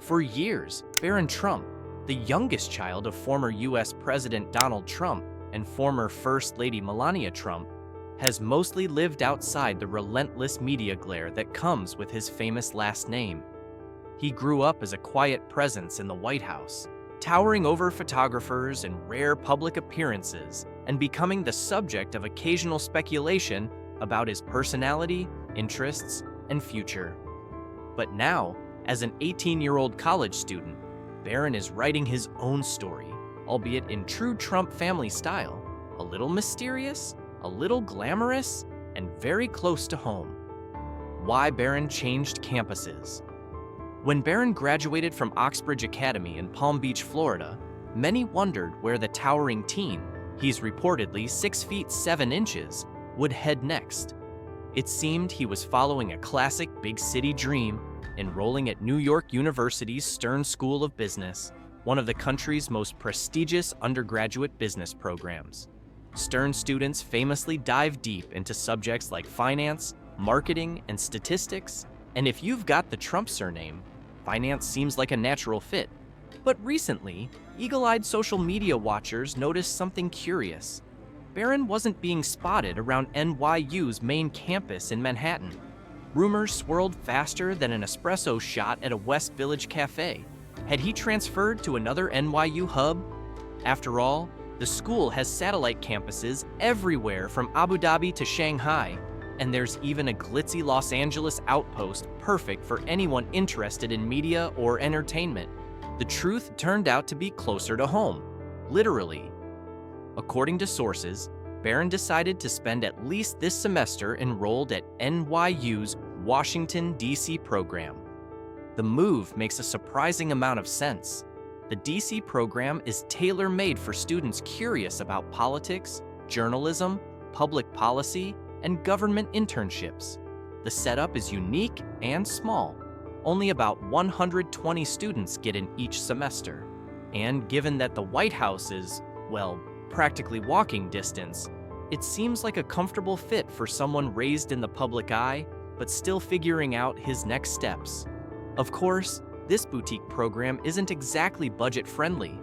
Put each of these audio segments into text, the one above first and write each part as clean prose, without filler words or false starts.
For years, Barron Trump, the youngest child of former U.S. President Donald Trump and former First Lady Melania Trump, has mostly lived outside the relentless media glare that comes with his famous last name. He grew up as a quiet presence in the White House, towering over photographers and rare public appearances, and becoming the subject of occasional speculation about his personality, interests, and future. But now, as an 18-year-old college student, Barron is writing his own story, albeit in true Trump family style, a little mysterious, a little glamorous, and very close to home. Why Barron changed campuses. When Barron graduated from Oxbridge Academy in Palm Beach, Florida, many wondered where the towering teen, he's reportedly 6 feet 7 inches, would head next. It seemed he was following a classic big city dream, enrolling at New York University's Stern School of Business, one of the country's most prestigious undergraduate business programs. Stern students famously dive deep into subjects like finance, marketing, and statistics, and if you've got the Trump surname, finance seems like a natural fit. But recently, eagle-eyed social media watchers noticed something curious. Barron wasn't being spotted around NYU's main campus in Manhattan. Rumors swirled faster than an espresso shot at a West Village cafe. Had he transferred to another NYU hub? After all, the school has satellite campuses everywhere from Abu Dhabi to Shanghai, and there's even a glitzy Los Angeles outpost perfect for anyone interested in media or entertainment. The truth turned out to be closer to home, literally. According to sources, Barron decided to spend at least this semester enrolled at NYU's Washington D.C. program. The move makes a surprising amount of sense. The D.C. program is tailor-made for students curious about politics, journalism, public policy, and government internships. The setup is unique and small. Only about 120 students get in each semester. And given that the White House is, well, practically walking distance, it seems like a comfortable fit for someone raised in the public eye, but still figuring out his next steps. Of course, this boutique program isn't exactly budget-friendly.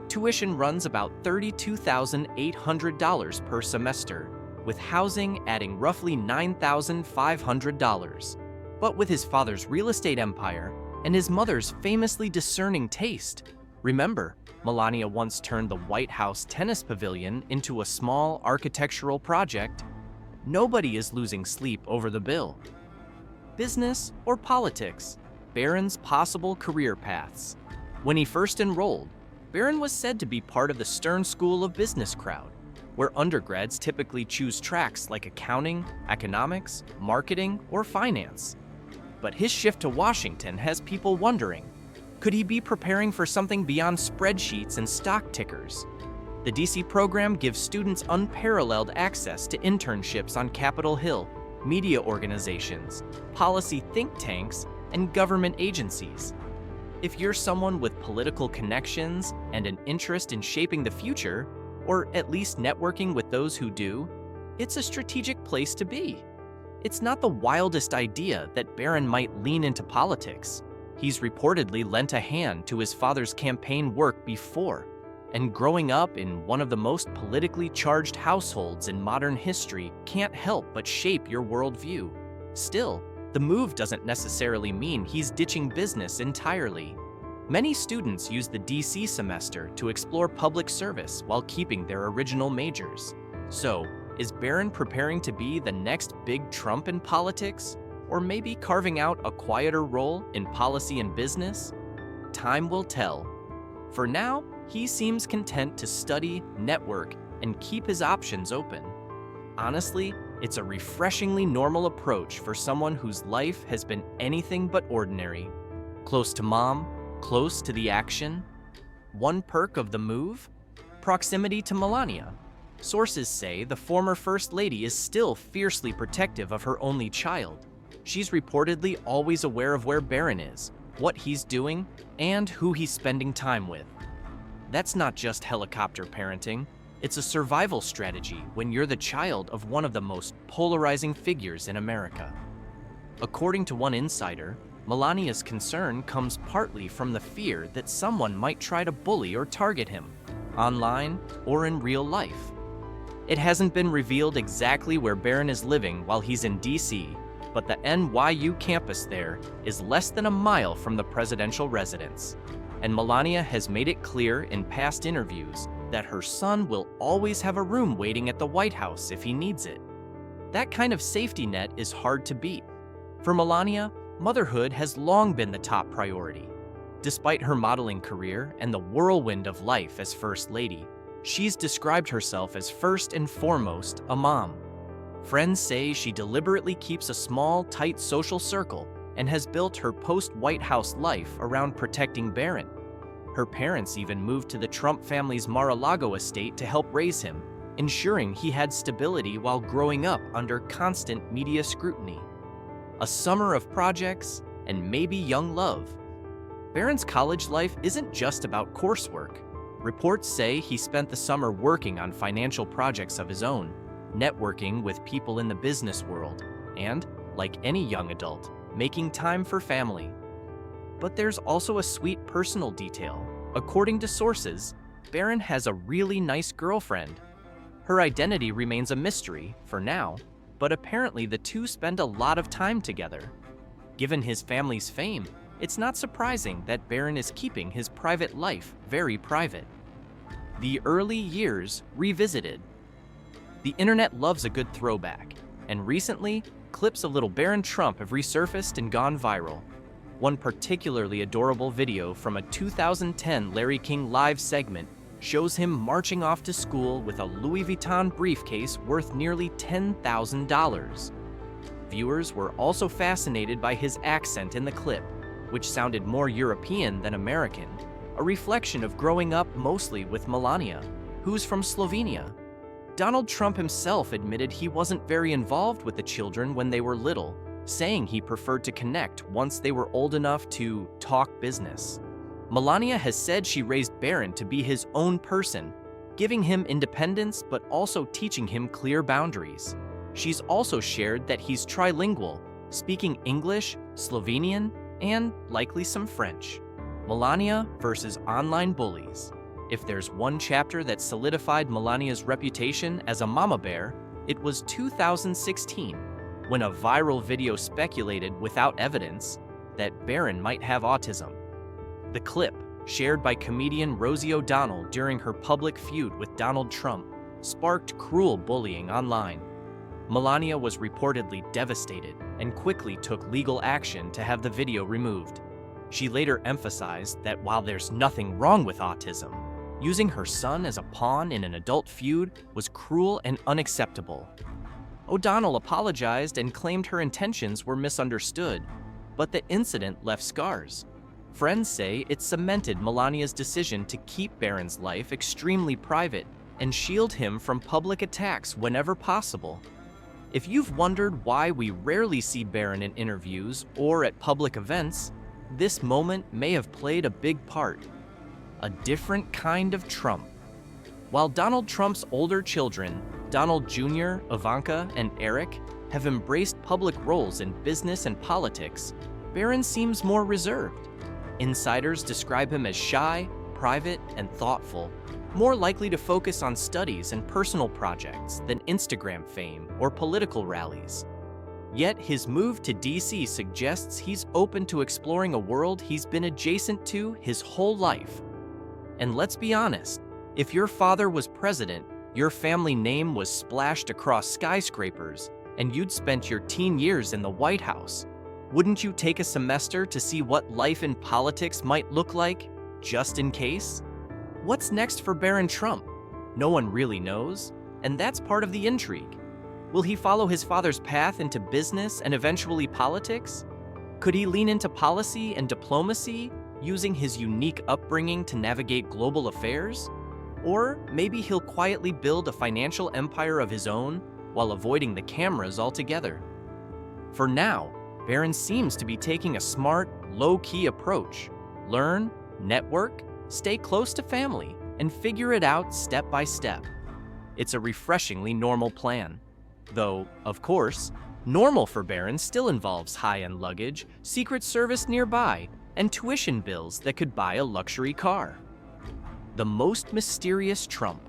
Tuition runs about $32,800 per semester, with housing adding roughly $9,500. But with his father's real estate empire and his mother's famously discerning taste, remember, Melania once turned the White House tennis pavilion into a small architectural project, nobody is losing sleep over the bill. Business or politics? Barron's possible career paths. When he first enrolled, Barron was said to be part of the Stern School of Business crowd, where undergrads typically choose tracks like accounting, economics, marketing, or finance. But his shift to Washington has people wondering, could he be preparing for something beyond spreadsheets and stock tickers? The DC program gives students unparalleled access to internships on Capitol Hill, media organizations, policy think tanks, and government agencies. If you're someone with political connections and an interest in shaping the future, or at least networking with those who do, it's a strategic place to be. It's not the wildest idea that Barron might lean into politics. He's reportedly lent a hand to his father's campaign work before, and growing up in one of the most politically charged households in modern history can't help but shape your worldview. Still, the move doesn't necessarily mean he's ditching business entirely. Many students use the DC semester to explore public service while keeping their original majors. So, is Barron preparing to be the next big Trump in politics? Or maybe carving out a quieter role in policy and business? Time will tell. For now, he seems content to study, network, and keep his options open. Honestly, it's a refreshingly normal approach for someone whose life has been anything but ordinary. Close to mom, close to the action. One perk of the move? Proximity to Melania. Sources say the former First Lady is still fiercely protective of her only child. She's reportedly always aware of where Barron is, what he's doing, and who he's spending time with. That's not just helicopter parenting. It's a survival strategy when you're the child of one of the most polarizing figures in America. According to one insider, Melania's concern comes partly from the fear that someone might try to bully or target him, online or in real life. It hasn't been revealed exactly where Barron is living while he's in D.C., but the NYU campus there is less than a mile from the presidential residence. And Melania has made it clear in past interviews that her son will always have a room waiting at the White House if he needs it. That kind of safety net is hard to beat. For Melania, motherhood has long been the top priority. Despite her modeling career and the whirlwind of life as First Lady, she's described herself as first and foremost a mom. Friends say she deliberately keeps a small, tight social circle and has built her post-White House life around protecting Barron. Her parents even moved to the Trump family's Mar-a-Lago estate to help raise him, ensuring he had stability while growing up under constant media scrutiny. A summer of projects and maybe young love. Barron's college life isn't just about coursework. Reports say he spent the summer working on financial projects of his own, networking with people in the business world, and, like any young adult, making time for family. But there's also a sweet personal detail. According to sources, Barron has a really nice girlfriend. Her identity remains a mystery for now, but apparently the two spend a lot of time together. Given his family's fame, it's not surprising that Barron is keeping his private life very private. The early years revisited. The internet loves a good throwback, and recently, clips of little Barron Trump have resurfaced and gone viral. One particularly adorable video from a 2010 Larry King Live segment shows him marching off to school with a Louis Vuitton briefcase worth nearly $10,000. Viewers were also fascinated by his accent in the clip, which sounded more European than American, a reflection of growing up mostly with Melania, who's from Slovenia. Donald Trump himself admitted he wasn't very involved with the children when they were little, saying he preferred to connect once they were old enough to talk business. Melania has said she raised Barron to be his own person, giving him independence but also teaching him clear boundaries. She's also shared that he's trilingual, speaking English, Slovenian, and likely some French. Melania versus online bullies. If there's one chapter that solidified Melania's reputation as a mama bear, it was 2016, when a viral video speculated without evidence that Barron might have autism. The clip, shared by comedian Rosie O'Donnell during her public feud with Donald Trump, sparked cruel bullying online. Melania was reportedly devastated and quickly took legal action to have the video removed. She later emphasized that while there's nothing wrong with autism, using her son as a pawn in an adult feud was cruel and unacceptable. O'Donnell apologized and claimed her intentions were misunderstood, but the incident left scars. Friends say it cemented Melania's decision to keep Barron's life extremely private and shield him from public attacks whenever possible. If you've wondered why we rarely see Barron in interviews or at public events, this moment may have played a big part. A different kind of Trump. While Donald Trump's older children, Donald Jr., Ivanka, and Eric, have embraced public roles in business and politics, Barron seems more reserved. Insiders describe him as shy, private, and thoughtful, more likely to focus on studies and personal projects than Instagram fame or political rallies. Yet his move to D.C. suggests he's open to exploring a world he's been adjacent to his whole life. And let's be honest, if your father was president, your family name was splashed across skyscrapers, and you'd spent your teen years in the White House, wouldn't you take a semester to see what life in politics might look like, just in case? What's next for Barron Trump? No one really knows, and that's part of the intrigue. Will he follow his father's path into business and eventually politics? Could he lean into policy and diplomacy, using his unique upbringing to navigate global affairs? Or maybe he'll quietly build a financial empire of his own while avoiding the cameras altogether. For now, Barron seems to be taking a smart, low-key approach. Learn, network, stay close to family, and figure it out step by step. It's a refreshingly normal plan. Though, of course, Normal for Barron still involves high-end luggage, Secret Service nearby, and tuition bills that could buy a luxury car. The most mysterious Trump.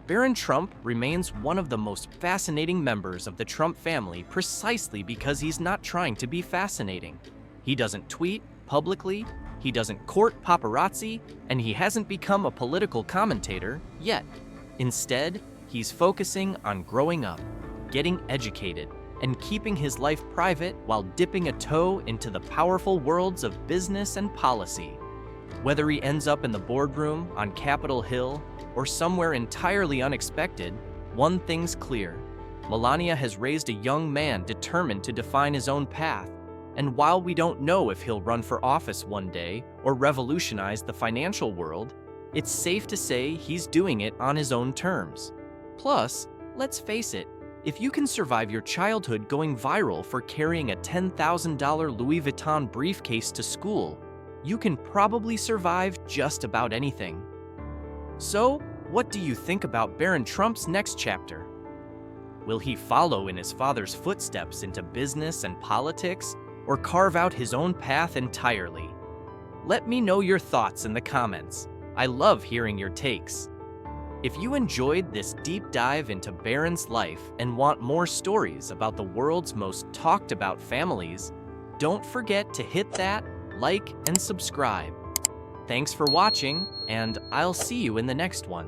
Barron Trump remains one of the most fascinating members of the Trump family precisely because he's not trying to be fascinating. He doesn't tweet publicly, he doesn't court paparazzi, and he hasn't become a political commentator yet. Instead, he's focusing on growing up, getting educated, and keeping his life private while dipping a toe into the powerful worlds of business and policy. Whether he ends up in the boardroom, on Capitol Hill, or somewhere entirely unexpected, one thing's clear. Melania has raised a young man determined to define his own path, and while we don't know if he'll run for office one day or revolutionize the financial world, it's safe to say he's doing it on his own terms. Plus, let's face it, if you can survive your childhood going viral for carrying a $10,000 Louis Vuitton briefcase to school, you can probably survive just about anything. So, what do you think about Barron Trump's next chapter? Will he follow in his father's footsteps into business and politics, or carve out his own path entirely? Let me know your thoughts in the comments. I love hearing your takes. If you enjoyed this deep dive into Barron's life and want more stories about the world's most talked about families, don't forget to hit that like and subscribe. Thanks for watching, and I'll see you in the next one.